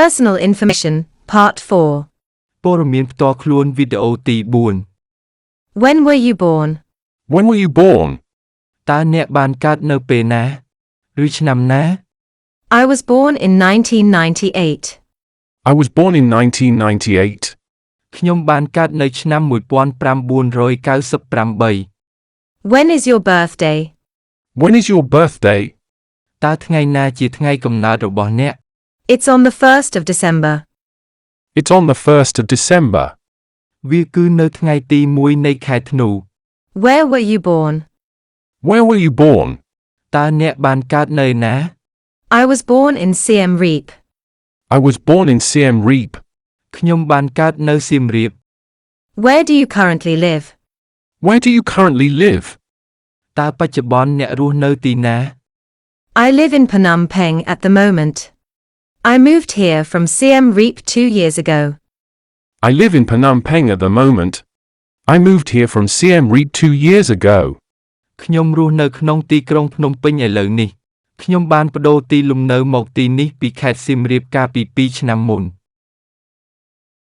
Personal information, Part 4. ព័ត៌មានផ្ទាល់ខ្លួនវីដេអូទី4 When were you born? When were you born? តើអ្នកបានកើតនៅពេលណាឬឆ្នាំណា I was born in 1998. I was born in 1998. ខ្ញុំបានកើតនៅឆ្នាំ1998 When is your birthday? When is your birthday? តើថ្ងៃណាជាថ្ងៃកំណើតរបស់អ្នក It's on the 1st of December. It's on the 1st of December. វាគឺនៅថ្ងៃទី1នៃខែធ្នូ Where were you born? Where were you born? តើអ្នកបានកើតនៅណា I was born in Siem Reap. I was born in Siem Reap. ខ្ញុំបានកើតនៅសៀមរាប Where do you currently live? Where do you currently live? តើបច្ចុប្បន្នអ្នករស់នៅទីណា I live in Phnom Penh at the moment. I moved here from Siem Reap 2 years ago. I live in Phnom Penh at the moment. I moved here from Siem Reap 2 years ago. ខ្ញុំរស់នៅក្នុងទីក្រុងភ្នំពេញឥឡូវនេះខ្ញុំបានប្តូរទីលំនៅមកទីនេះពីខេត្តសៀមរាបកាលពី2ឆ្នាំមុន